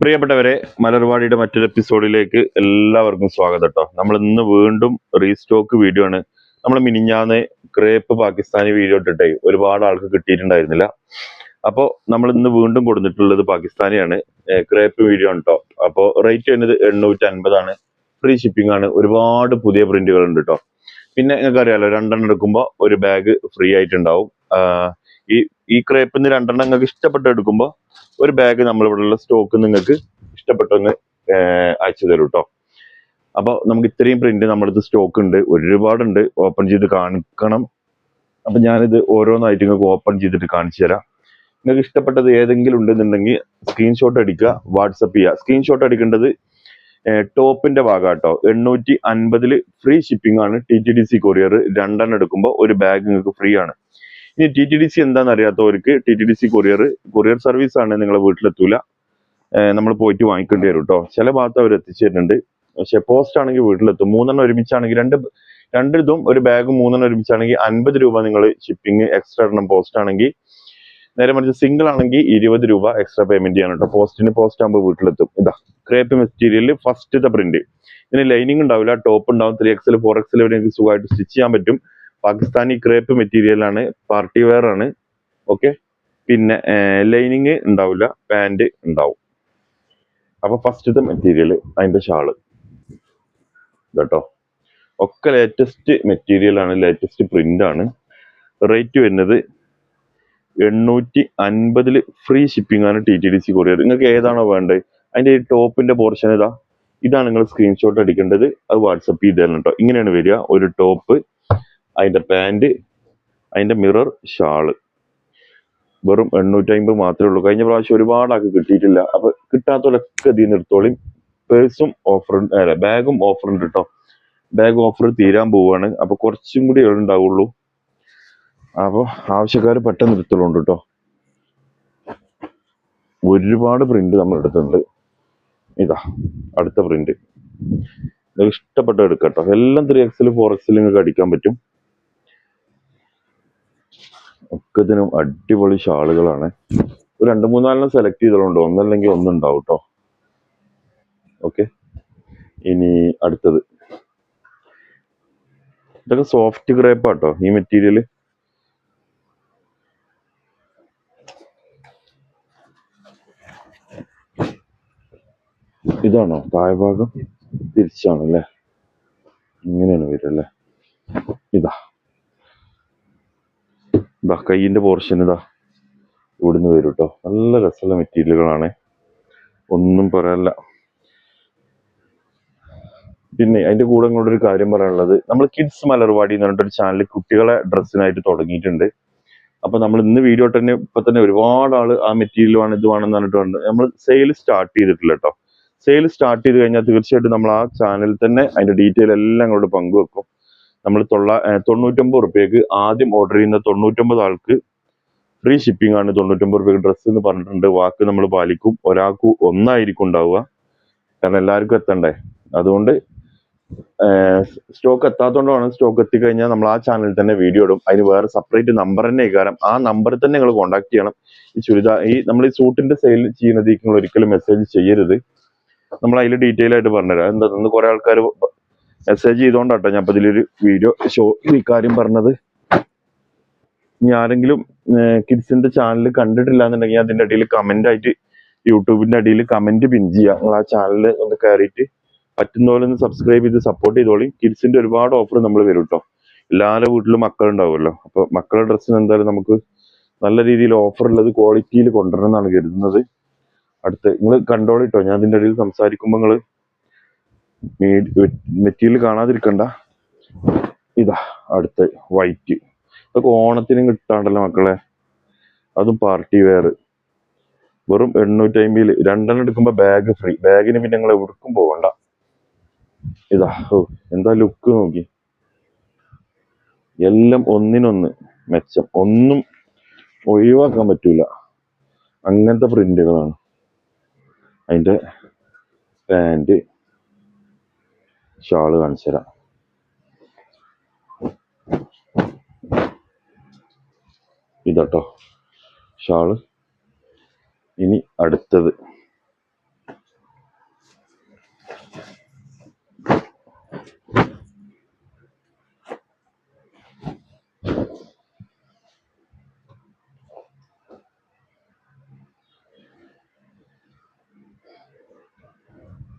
പ്രിയപ്പെട്ടവരെ, മലർവാടിയുടെ മറ്റൊരു എപ്പിസോഡിലേക്ക് എല്ലാവർക്കും സ്വാഗതം കേട്ടോ. നമ്മൾ ഇന്ന് വീണ്ടും റീസ്റ്റോക്ക് വീഡിയോ ആണ്. നമ്മൾ മിനിഞ്ഞാന്ന് ക്രേപ്പ് പാകിസ്ഥാനി വീഡിയോ ഇട്ടിട്ടേ ഒരുപാട് ആൾക്ക് കിട്ടിയിട്ടുണ്ടായിരുന്നില്ല. അപ്പോൾ നമ്മൾ ഇന്ന് വീണ്ടും കൊടുത്തിട്ടുള്ളത് പാകിസ്ഥാനിയാണ്. ക്രേപ്പ് വീഡിയോ ആണ് കേട്ടോ. അപ്പോൾ റേറ്റ് വരുന്നത് 850 ഫ്രീ ഷിപ്പിംഗ് ആണ്. ഒരുപാട് പുതിയ പ്രിന്റുകൾ ഉണ്ട് കേട്ടോ. പിന്നെ നിങ്ങൾക്ക് അറിയാലോ, 2 എടുക്കുമ്പോൾ ഒരു ബാഗ് ഫ്രീ ആയിട്ടുണ്ടാവും. ഈ ഈ ക്രേപ്പിന്ന് 2 നിങ്ങൾക്ക് ഇഷ്ടപ്പെട്ട് എടുക്കുമ്പോൾ ഒരു ബാഗ് നമ്മളിവിടെയുള്ള സ്റ്റോക്ക് നിങ്ങൾക്ക് ഇഷ്ടപ്പെട്ടൊന്ന് അയച്ചു തരും കേട്ടോ. അപ്പോൾ നമുക്ക് ഇത്രയും പ്രിന്റ് നമ്മുടെ സ്റ്റോക്ക് ഉണ്ട്, ഒരുപാടുണ്ട്. ഓപ്പൺ ചെയ്ത് കാണിക്കണം. അപ്പൊ ഞാനിത് ഓരോന്നായിട്ട് നിങ്ങൾക്ക് ഓപ്പൺ ചെയ്തിട്ട് കാണിച്ചു തരാം. നിങ്ങൾക്ക് ഇഷ്ടപ്പെട്ടത് ഏതെങ്കിലും ഉണ്ടെന്നുണ്ടെങ്കിൽ സ്ക്രീൻഷോട്ട് അടിക്കുക, വാട്സപ്പ് ചെയ്യുക. സ്ക്രീൻഷോട്ട് അടിക്കേണ്ടത് ടോപ്പിന്റെ ഭാഗം കേട്ടോ. 850 ഫ്രീ ഷിപ്പിംഗ് ആണ്. TTDC കൊറിയർ 2 എടുക്കുമ്പോൾ ഒരു ബാഗ് നിങ്ങൾക്ക് ഫ്രീ ആണ്. ഇനി TTDC എന്താണെന്ന് അറിയാത്തവർക്ക് TTDC കൊറിയർ സർവീസ് ആണ്. നിങ്ങളെ വീട്ടിലെത്തൂല, നമ്മൾ പോയിട്ട് വാങ്ങിക്കേണ്ടി വരും കേട്ടോ. ചില ഭാഗത്ത് അവർ എത്തിച്ചു തരുന്നുണ്ട്, പക്ഷെ പോസ്റ്റ് ആണെങ്കിൽ വീട്ടിലെത്തും. 3 ഒരുമിച്ചാണെങ്കിൽ രണ്ടിതും ഒരു ബാഗ് 3 ഒരുമിച്ചാണെങ്കിൽ 50 രൂപ നിങ്ങൾ ഷിപ്പിംഗ് എക്സ്ട്രാ ഇടണം. പോസ്റ്റ് ആണെങ്കിൽ നേരെ മറിച്ച് സിംഗിൾ ആണെങ്കിൽ 20 രൂപ എക്സ്ട്രാ പേയ്മെന്റ് ചെയ്യണം കേട്ടോ. പോസ്റ്റ് ആകുമ്പോൾ വീട്ടിലെത്തും. ഇതാ ക്രേപ്പ് മെറ്റീരിയൽ ഫസ്റ്റത്തെ പ്രിന്റ്. ഇതിന് ലൈനിങ് ഉണ്ടാവില്ല, ടോപ്പ് ഉണ്ടാവും. 3XL 4XL വരെ നിങ്ങൾക്ക് സുഖമായിട്ട് സ്റ്റിച്ച് ചെയ്യാൻ പറ്റും. പാകിസ്ഥാനി ക്രേപ്പ് മെറ്റീരിയൽ ആണ്, പാർട്ടി വെയർ ആണ്. ഓക്കെ, പിന്നെ ലൈനിങ് ഉണ്ടാവില്ല, പാന്റ് ഉണ്ടാവും. അപ്പൊ ഫസ്റ്റത്തെ മെറ്റീരിയൽ, അതിന്റെ ഷാള് കേട്ടോ. ഒക്കെ ലേറ്റസ്റ്റ് മെറ്റീരിയൽ ആണ്, ലേറ്റസ്റ്റ് പ്രിന്റ് ആണ്. റേറ്റ് വരുന്നത് 850 ഫ്രീ ഷിപ്പിംഗ് ആണ്. TTDC courier. നിങ്ങൾക്ക് ഏതാണോ വേണ്ടത് അതിന്റെ ഈ ടോപ്പിന്റെ പോർഷൻ ഇതാണ് നിങ്ങൾ സ്ക്രീൻഷോട്ട് അടിക്കേണ്ടത്. അത് വാട്സപ്പ് ചെയ്ത് തരണം കേട്ടോ. ഇങ്ങനെയാണ് വരിക: ഒരു ടോപ്പ്, അതിന്റെ പാന്റ്, അതിന്റെ മിറർ, ഷാള്. വെറും 850 മാത്രമേ ഉള്ളൂ. കഴിഞ്ഞ പ്രാവശ്യം ഒരുപാട് ആൾക്ക് കിട്ടിയിട്ടില്ല. അപ്പൊ കിട്ടാത്തവരൊക്കെ ഇതിൽ നിന്ന് എടുത്തോളിയും. പേഴ്സും ഓഫർ, അല്ല ബാഗും ഓഫർ ഉണ്ട് കേട്ടോ. ബാഗ് ഓഫർ തീരാൻ പോവാണ്. അപ്പൊ കുറച്ചും കൂടി ഉണ്ടാവുള്ളൂ. അപ്പൊ ആവശ്യക്കാർ പെട്ടെന്ന് എടുത്തോളുണ്ട് കേട്ടോ. ഒരുപാട് പ്രിന്റ് നമ്മൾ എടുത്തിട്ടുണ്ട്. ഇതാ അടുത്ത പ്രിന്റ്. നിങ്ങൾക്ക് ഇഷ്ടപ്പെട്ട എടുക്കട്ടോ. എല്ലാം 3XL 4XL നിങ്ങൾക്ക് അടിക്കാൻ പറ്റും. ഒക്കെ ഇതിനും അടിപൊളി ഷാളുകളാണ്. ഒരു 2-3 സെലക്ട് ചെയ്തോളുണ്ട്, ഒന്നല്ലെങ്കിൽ ഒന്നുണ്ടാവും കേട്ടോ. ഓക്കെ, ഇനി അടുത്തത്. ഇതൊക്കെ സോഫ്റ്റ് ക്രേപ്പ് ആട്ടോ ഈ മെറ്റീരിയൽ. ഇതാണോ താഴ്ഭാഗം? തിരിച്ചാണല്ലേ, ഇങ്ങനെയാണ് വരല്ലേ. ഇതാ കൈയിന്റെ പോർഷൻ ഇവിടുന്ന് വരും കേട്ടോ. നല്ല രസമുള്ള മെറ്റീരിയലുകളാണ്, ഒന്നും പറയാനില്ല. പിന്നെ അതിന്റെ കൂടെ ഒരു കാര്യം പറയാനുള്ളത്, നമ്മൾ കിഡ്സ് മലർവാടി എന്ന് പറഞ്ഞിട്ടൊരു ചാനൽ കുട്ടികളെ ഡ്രസ്സിനായിട്ട് തുടങ്ങിയിട്ടുണ്ട്. അപ്പൊ നമ്മൾ ഇന്ന് വീഡിയോ ഇപ്പൊ തന്നെ ഒരുപാട് ആള് ആ മെറ്റീരിയൽ ആണ്, ഇത് വേണമെന്ന് പറഞ്ഞിട്ടുണ്ട്. നമ്മൾ സെയിൽ സ്റ്റാർട്ട് ചെയ്തിട്ടില്ല കേട്ടോ. സെയിൽ സ്റ്റാർട്ട് ചെയ്ത് കഴിഞ്ഞാൽ തീർച്ചയായിട്ടും നമ്മൾ ആ ചാനലിൽ തന്നെ അതിന്റെ ഡീറ്റെയിൽ എല്ലാം അങ്ങോട്ട് പങ്കുവെക്കും. നമ്മൾ 99 റുപ്യക്ക് ആദ്യം ഓർഡർ ചെയ്യുന്ന 99 ആൾക്ക് ഫ്രീ ഷിപ്പിംഗ് ആണ്. 99 റുപ്യക്ക് ഡ്രസ്സ് എന്ന് പറഞ്ഞിട്ടുണ്ട്. വാക്ക് നമ്മൾ പാലിക്കും. ഒരാൾക്ക് ഒന്നായിരിക്കും ഉണ്ടാവുക, കാരണം എല്ലാവർക്കും എത്തണ്ടേ. അതുകൊണ്ട് സ്റ്റോക്ക് എത്താത്തതുകൊണ്ടാണ്. സ്റ്റോക്ക് എത്തിക്കഴിഞ്ഞാൽ നമ്മൾ ആ ചാനലിൽ തന്നെ വീഡിയോ ഇടും. അതിന് വേറെ സെപ്പറേറ്റ് നമ്പർ തന്നെ കാരണം ആ നമ്പറിൽ തന്നെ നിങ്ങൾ കോൺടാക്ട് ചെയ്യണം. നമ്മൾ ഈ സൂട്ടിന്റെ സെയിൽ ചെയ്യുന്നത് നിങ്ങൾ ഒരിക്കലും മെസ്സേജ് ചെയ്യരുത്. നമ്മൾ അതിൽ ഡീറ്റെയിൽ ആയിട്ട് പറഞ്ഞുതരാം. എന്താ കുറെ ആൾക്കാർ മെസ്സേജ് ചെയ്തോണ്ടാട്ടോ ഞാൻ ഇപ്പൊ ഇതിലൊരു വീഡിയോ ഈ കാര്യം പറഞ്ഞത്. ഇനി ആരെങ്കിലും കിഡ്സിന്റെ ചാനൽ കണ്ടിട്ടില്ല എന്നുണ്ടെങ്കിൽ അതിന്റെ അടിയിൽ കമന്റ് ആയിട്ട്, യൂട്യൂബിന്റെ അടിയിൽ കമന്റ് പിൻ ചെയ്യുക. നിങ്ങൾ ആ ചാനൽ ഒന്ന് കയറിയിട്ട് പറ്റുന്ന പോലെ ഒന്ന് സബ്സ്ക്രൈബ് ചെയ്ത് സപ്പോർട്ട് ചെയ്തോളി. കിഡ്സിന്റെ ഒരുപാട് ഓഫർ നമ്മൾ വരും കേട്ടോ. എല്ലാവരുടെ വീട്ടിലും മക്കളുണ്ടാവുമല്ലോ. അപ്പൊ മക്കളുടെ ഡ്രസ്സിന് എന്തായാലും നമുക്ക് നല്ല രീതിയിൽ ഓഫർ ഉള്ളത് ക്വാളിറ്റിയിൽ കൊണ്ടുവരണം എന്നാണ് കരുതുന്നത്. അടുത്ത് നിങ്ങൾ കണ്ടോളിട്ടോ. ഞാൻ അതിന്റെ ഇടയിൽ സംസാരിക്കുമ്പോൾ നിങ്ങൾ മെറ്റീരിയൽ കാണാതിരിക്കണ്ട. ഇതാ അടുത്ത് വൈറ്റ്. ഇതൊക്കെ ഓണത്തിനും കിട്ടാണ്ടല്ലോ മക്കളെ. അതും പാർട്ടി വെയർ. വെറും 850 2 എടുക്കുമ്പോ ബാഗ് ഫ്രീ. ബാഗിന് പിന്നെ നിങ്ങൾ എവിടേക്കും പോകണ്ട. ഇതാ എന്താ ലുക്ക് നോക്കി. എല്ലാം ഒന്നിനൊന്ന് മെച്ചം, ഒന്നും ഒഴിവാക്കാൻ പറ്റൂല. അങ്ങനത്തെ പ്രിന്റുകളാണ്. അതിന്റെ പാന്റ്, ഷാള് കാണിച്ചു തരാം. ഇതാട്ടോ ഷാള്. ഇനി അടുത്തത്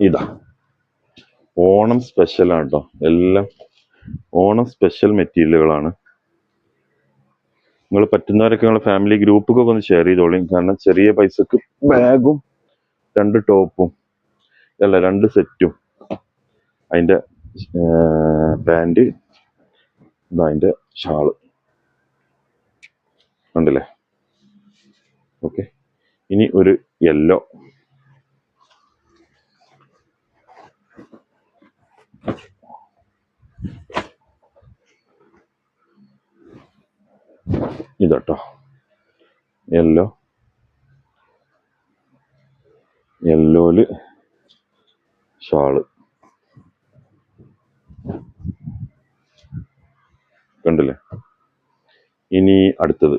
ഇതാ ഓണം സ്പെഷ്യലാണ് കേട്ടോ. എല്ലാം ഓണം സ്പെഷ്യൽ മെറ്റീരിയലുകളാണ്. നിങ്ങൾ പറ്റുന്നവരൊക്കെ നിങ്ങളുടെ ഫാമിലി ഗ്രൂപ്പൊക്കെ ഒന്ന് ഷെയർ ചെയ്തോളിയും. കാരണം ചെറിയ പൈസക്ക് ബാഗും 2 ടോപ്പും അല്ല 2 സെറ്റും അതിൻ്റെ പാൻറ് ഇതാ അതിൻ്റെ ഷാള് കണ്ടില്ലേ. ഓക്കെ, ഇനി ഒരു യെല്ലോ ഇതട്ടോ, യെല്ലോയില് ഷാള് കണ്ടില്ലേ. ഇനി അടുത്തത്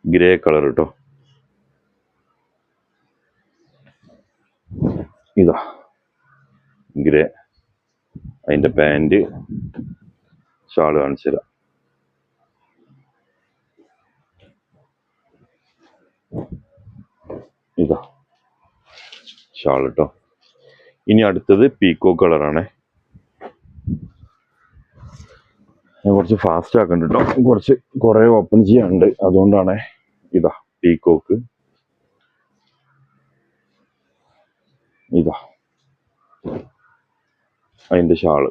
ഗ്രേ കളർ കേട്ടോ. ഇതാ ഗ്രേ അതിൻ്റെ പാൻറ് ഷാള് കാണിച്ചു തരാം. ഇതാ ഷാൾ കേട്ടോ. ഇനി അടുത്തത് പീക്കോ കളറാണ്. ഞാൻ കുറച്ച് ഫാസ്റ്റ് ആക്കണ്ട കേട്ടോ, കുറേ ഓപ്പൺ ചെയ്യാനുണ്ട്, അതുകൊണ്ടാണ്. ഇതാ പീക്കോക്ക്, ഇതാ അതിൻ്റെ ഷാള്.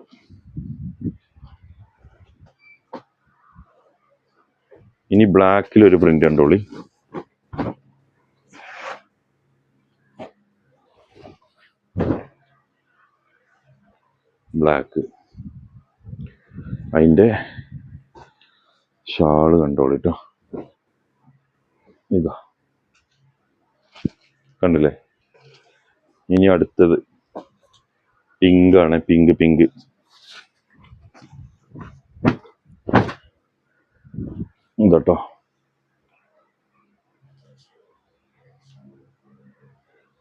ഇനി ബ്ലാക്കിൽ ഒരു പ്രിന്റ് കണ്ടോളി. ബ്ലാക്ക് അതിൻ്റെ ഷാള് കണ്ടോളിട്ടോ. ഇതാ കണ്ടില്ലേ. ഇനി അടുത്തത് പിങ്ക് ആണ്. പിങ്ക് ഇതാട്ടോ.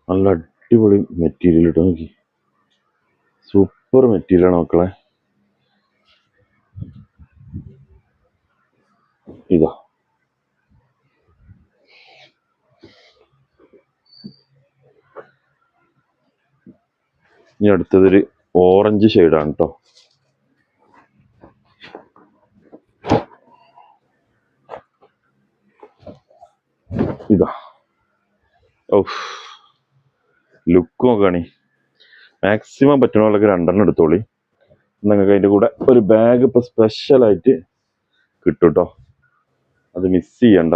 നല്ല അടിപൊളി മെറ്റീരിയൽ ഇട്ടോ. നോക്കി, സൂപ്പർ മെറ്റീരിയലാണ് മക്കളെ. ഇതാ ഇനി അടുത്തതൊരു ഓറഞ്ച് ഷെയ്ഡാണ് കേട്ടോ. ഇതാ ലുക്ക് നോക്കുകയാണെ. മാക്സിമം പറ്റുന്നവരൊക്കെ 2 എടുത്തോളി. നിങ്ങൾക്ക് അതിൻ്റെ കൂടെ ഒരു ബാഗ് ഇപ്പോൾ സ്പെഷ്യലായിട്ട് കിട്ടും കേട്ടോ, അത് മിസ് ചെയ്യണ്ട.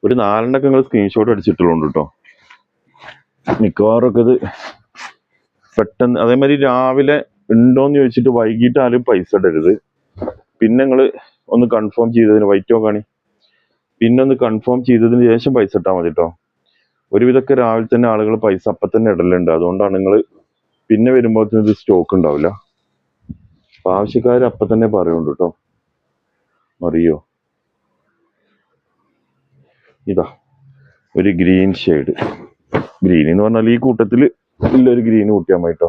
ഒരു 4 നിങ്ങൾ സ്ക്രീൻഷോട്ട് അടിച്ചിട്ടുള്ളൂ കേട്ടോ. മിക്കവാറും ഒക്കെ ഇത് പെട്ടെന്ന്. അതേമാതിരി രാവിലെ ഉണ്ടോയെന്ന് ചോദിച്ചിട്ട് വൈകിട്ട് ആരും പൈസ ഇടരുത്. പിന്നെ നിങ്ങൾ ഒന്ന് കൺഫേം ചെയ്തതിന് വൈറ്റ് നോക്കാണി, പിന്നെ ഒന്ന് കൺഫേം ചെയ്തതിന് ശേഷം പൈസ ഇട്ടാൽ മതി കേട്ടോ. ഒരുവിധമൊക്കെ രാവിലെ തന്നെ ആളുകൾ പൈസ അപ്പം തന്നെ ഇടലുണ്ട്. അതുകൊണ്ടാണ് നിങ്ങൾ പിന്നെ വരുമ്പോഴത്തേന് ഇത് സ്റ്റോക്ക് ഉണ്ടാവില്ല. അപ്പം ആവശ്യക്കാർ അപ്പം തന്നെ പറയുന്നുണ്ട് കേട്ടോ. അറിയോ, ഇതാ ഒരു ഗ്രീൻ ഷെയ്ഡ്. ഗ്രീൻ എന്ന് പറഞ്ഞാൽ ഈ കൂട്ടത്തിൽ ഇല്ലൊരു ഗ്രീൻ കൂട്ടിയാൽ മതി കേട്ടോ.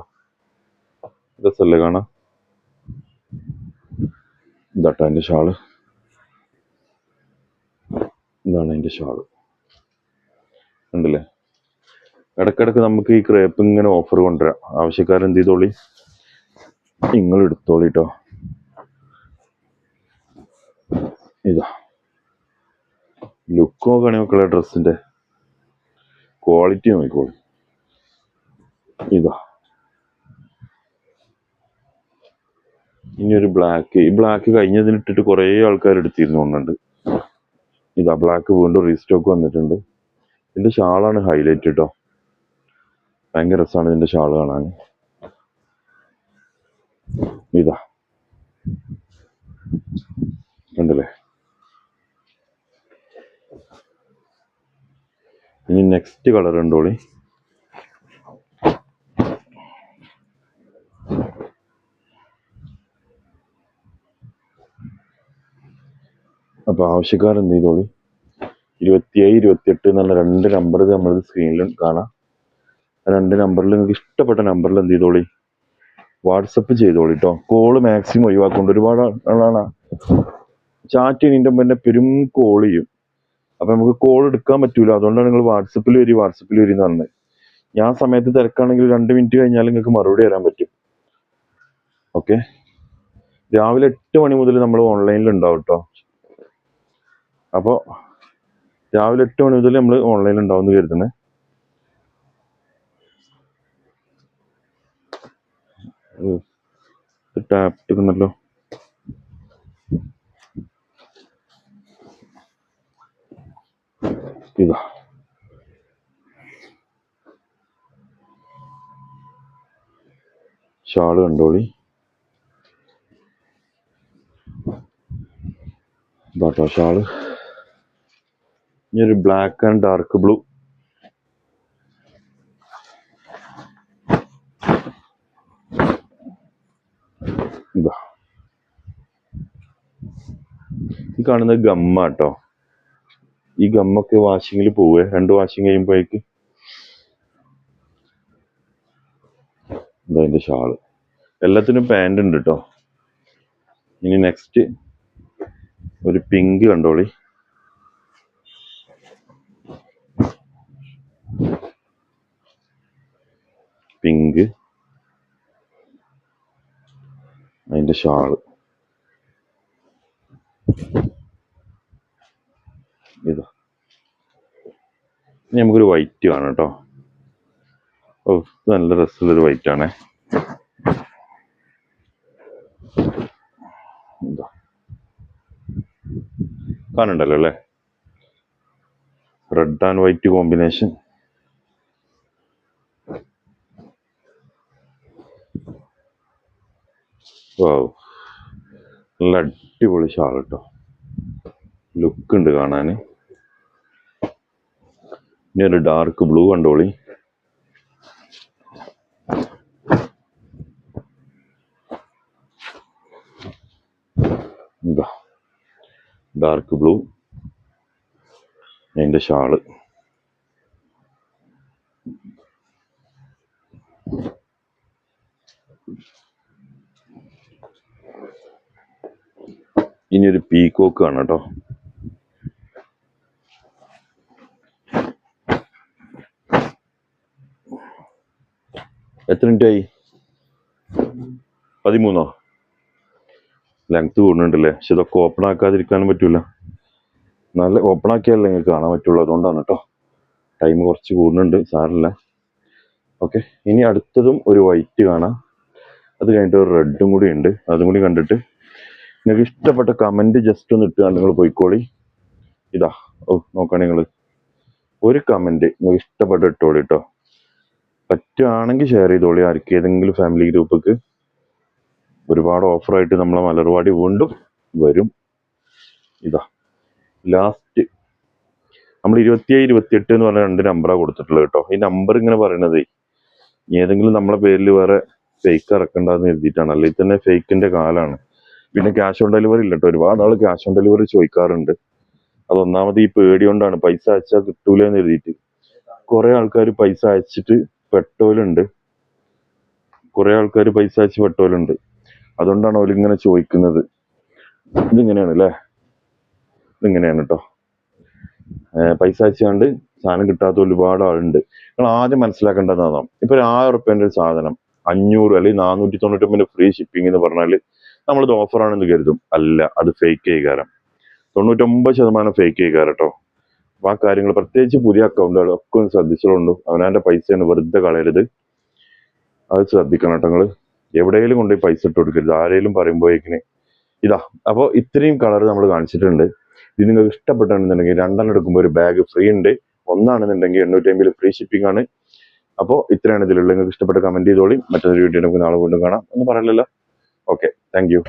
രസമല്ലേ കാണാം. ഇതാട്ടോ അതിൻ്റെ ഷാള്. ഇതാണ് അതിൻ്റെ ഷാള് കണ്ടില്ലേ. ഇടയ്ക്കിടയ്ക്ക് നമുക്ക് ഈ ക്രേപ്പ് ഇങ്ങനെ ഓഫർ കൊണ്ടുവരാം. ആവശ്യക്കാരെന്ത് ചെയ്തോളി, നിങ്ങൾ എടുത്തോളി കേട്ടോ. ഇതാ ലുക്ക് നോക്കുകയാണെങ്കിൽ മക്കളെ, ഡ്രസ്സിന്റെ ക്വാളിറ്റി നോക്കിക്കോളി. ഇതാ ഇനി ഒരു ബ്ലാക്ക്. ഈ ബ്ലാക്ക് കഴിഞ്ഞതിനിട്ടിട്ട് കുറേ ആൾക്കാർ എടുത്തിരുന്നു കൊണ്ടുണ്ട്. ഇതാ ബ്ലാക്ക് വീണ്ടും റീസ്റ്റോക്ക് വന്നിട്ടുണ്ട്. ഇതിന്റെ ഷാളാണ് ഹൈലൈറ്റ് കേട്ടോ. ഭയങ്കര രസമാണ് ഇതിന്റെ ഷാള് കാണാൻ. ഇതാ കണ്ടില്ലേ. ഇനി നെക്സ്റ്റ് കളർ ഉണ്ടോളി. അപ്പൊ ആവശ്യക്കാരെന്ത് ചെയ്തോളി. 27, 28 എന്നുള്ള 2 നമ്പർ നമ്മൾ സ്ക്രീനിലും കാണാം. 2 നമ്പറിൽ നിങ്ങൾക്ക് ഇഷ്ടപ്പെട്ട നമ്പറിൽ എന്ത് ചെയ്തോളി, വാട്സപ്പ് ചെയ്തോളി കേട്ടോ. കോള് മാക്സിമം ഒഴിവാക്കൊണ്ട്. ഒരുപാട് ആളാണ് ചാറ്റ് ചെയ്യുന്നതിൻ്റെ മുന്നേ പെരും കോൾ ചെയ്യും. അപ്പൊ നമുക്ക് കോൾ എടുക്കാൻ പറ്റൂല. അതുകൊണ്ടാണ് നിങ്ങൾ വാട്സപ്പിൽ വരി എന്ന് പറഞ്ഞത്. ഞാൻ സമയത്ത് തിരക്കാണെങ്കിൽ 2 മിനിറ്റ് കഴിഞ്ഞാൽ നിങ്ങൾക്ക് മറുപടി തരാൻ പറ്റും. ഓക്കെ, രാവിലെ 8 മണി മുതൽ നമ്മൾ ഓൺലൈനിൽ ഉണ്ടാവും കേട്ടോ. അപ്പോൾ രാവിലെ 8 മണി മുതൽ നമ്മൾ ഓൺലൈനിൽ ഉണ്ടാവും എന്ന് കരുതുന്നത്. ടാപ്റ്റല്ലോ, ഇതാ ഷാള് കണ്ടോളി. ഇതാട്ടോ ഷാള്. ഇനി ഒരു ബ്ലാക്ക് ആൻഡ് ഡാർക്ക് ബ്ലൂ. ഇതാ ഈ കാണുന്നത് ഗമ്മാട്ടോ. ഈ ഗമ്മൊക്കെ വാഷിങ്ങിൽ പോവേ, 2 വാഷിങ് കഴിയുമ്പോഴേക്ക്. ഇതാ അതിന്റെ ഷാള്. എല്ലാത്തിനും പാന്റ് ഉണ്ട് കേട്ടോ. ഇനി നെക്സ്റ്റ് ഒരു പിങ്ക് കണ്ടോളി. പിങ്ക്, അതിന്റെ ഷാള്. ഇതാ ഇനി നമുക്കൊരു വൈറ്റ് കാണാം കേട്ടോ. ഓ, നല്ല രസമുള്ളൊരു വൈറ്റ് ആണേ. ഇതാ കാണണ്ടല്ലോ അല്ലേ, റെഡ് ആൻഡ് വൈറ്റ് കോമ്പിനേഷൻ. വാവ്, നല്ല അടിപൊളി ഷാൾ കേട്ടോ. ലുക്ക് ഉണ്ട് കാണാന്. ഇനി ഒരു ഡാർക്ക് ബ്ലൂ കണ്ടോളി. എന്താ ഡാർക്ക് ബ്ലൂ, അതിന്റെ ഷാള്. ഇനി ഒരു പീകോക്ക് ആണ് കേട്ടോ. എത്ര മിനിറ്റ് ആയി? 13. ലെങ്ത് കൂടുന്നുണ്ടല്ലേ. പക്ഷെ ഇതൊക്കെ ഓപ്പൺ ആക്കാതിരിക്കാനും പറ്റൂല. നല്ല ഓപ്പൺ ആക്കിയാലേ നിങ്ങൾക്ക് കാണാൻ പറ്റുള്ളൂ. അതുകൊണ്ടാണ് കേട്ടോ. ടൈം കുറച്ച് കൂടുന്നുണ്ട്, സാറില്ല. ഓക്കെ, ഇനി അടുത്തതും ഒരു വൈറ്റ് കാണാം. അത് കഴിഞ്ഞിട്ട് ഒരു റെഡും കൂടി ഉണ്ട്. അതും കൂടി കണ്ടിട്ട് നിങ്ങൾക്ക് ഇഷ്ടപ്പെട്ട കമന്റ് ജസ്റ്റ് ഒന്ന് ഇട്ടാണ് നിങ്ങൾ പോയിക്കോളി. ഇതാ, ഓ നോക്കുകയാണെങ്കിൽ നിങ്ങൾ ഒരു കമന്റ് നിങ്ങൾക്ക് ഇഷ്ടപ്പെട്ട ഇട്ടോളി കേട്ടോ. പറ്റുകയാണെങ്കിൽ ഷെയർ ചെയ്തോളി ആർക്ക് ഏതെങ്കിലും ഫാമിലി ഗ്രൂപ്പിക്ക്. ഒരുപാട് ഓഫറായിട്ട് നമ്മളെ മലർവാടി വീണ്ടും വരും. ഇതാ ലാസ്റ്റ് നമ്മൾ 27, 28 എന്ന് പറഞ്ഞ 2 നമ്പറാണ് കൊടുത്തിട്ടുള്ളത് കേട്ടോ. ഈ നമ്പർ ഇങ്ങനെ പറയണത് ഏതെങ്കിലും നമ്മളെ പേരിൽ വേറെ ഫേക്ക് ഇറക്കണ്ടെന്ന് എഴുതിയിട്ടാണ്. അല്ലെങ്കിൽ തന്നെ ഫേക്കിന്റെ കാലാണ്. പിന്നെ ക്യാഷ് ഓൺ ഡെലിവറി ഇല്ല കേട്ടോ. ഒരുപാട് ആൾ ക്യാഷ് ഓൺ ഡെലിവറി ചോദിക്കാറുണ്ട്. അതൊന്നാമത് ഈ പേടി കൊണ്ടാണ്. പൈസ അയച്ചാൽ കിട്ടൂല എന്ന് എഴുതിയിട്ട് കുറെ ആൾക്കാർ പൈസ അയച്ചിട്ട് പെട്ടോലുണ്ട്. അതുകൊണ്ടാണ് അവരിങ്ങനെ ചോദിക്കുന്നത്. ഇതിങ്ങനെയാണ് അല്ലേ, ഇതിങ്ങനെയാണ് കേട്ടോ. പൈസ അയച്ചാണ്ട് സാധനം കിട്ടാത്ത ഒരുപാട് ആളുണ്ട്. നിങ്ങൾ ആദ്യം മനസ്സിലാക്കേണ്ടതാണ്, ഇപ്പൊ ഒരു 1000 റുപ്യന്റെ ഒരു സാധനം 500 അല്ലെങ്കിൽ 499 ഫ്രീ ഷിപ്പിംഗ് എന്ന് പറഞ്ഞാൽ നമ്മളിത് ഓഫറാണെന്ന് കരുതും. അല്ല, അത് ഫേക്ക് ചെയ്കാരം. 99% ഫേക്ക് ചെയ്കാരം കേട്ടോ. അപ്പൊ ആ കാര്യങ്ങൾ പ്രത്യേകിച്ച് പുതിയ അക്കൗണ്ടുകൾ ഒക്കെ ഒന്ന് ശ്രദ്ധിച്ചോളൂ. അവനാന്റെ പൈസയാണ് വെറുതെ കളയരുത്. അത് ശ്രദ്ധിക്കണം കേട്ടോ. നിങ്ങൾ എവിടെയെങ്കിലും കൊണ്ടുപോയി പൈസ ഇട്ട് കൊടുക്കരുത്. ആരെങ്കിലും പറയുമ്പോഴേക്കിന് ഇതാ. അപ്പോൾ ഇത്രയും കളർ നമ്മൾ കാണിച്ചിട്ടുണ്ട്. ഇത് നിങ്ങൾക്ക് ഇഷ്ടപ്പെട്ടാണെന്നുണ്ടെങ്കിൽ 2 എടുക്കുമ്പോൾ ഒരു ബാഗ് ഫ്രീ ഉണ്ട്. 1 850 ഫ്രീ ഷിപ്പിംഗ് ആണ്. അപ്പോൾ ഇത്രയാണ് ഇതിലുള്ളത്. നിങ്ങൾക്ക് ഇഷ്ടപ്പെട്ട കമന്റ് ചെയ്തോളി. മറ്റൊരു വീഡിയോ നമുക്ക് നാളെ വീണ്ടും കാണാം. ഒന്നും പറയലല്ലോ. Okay, thank you.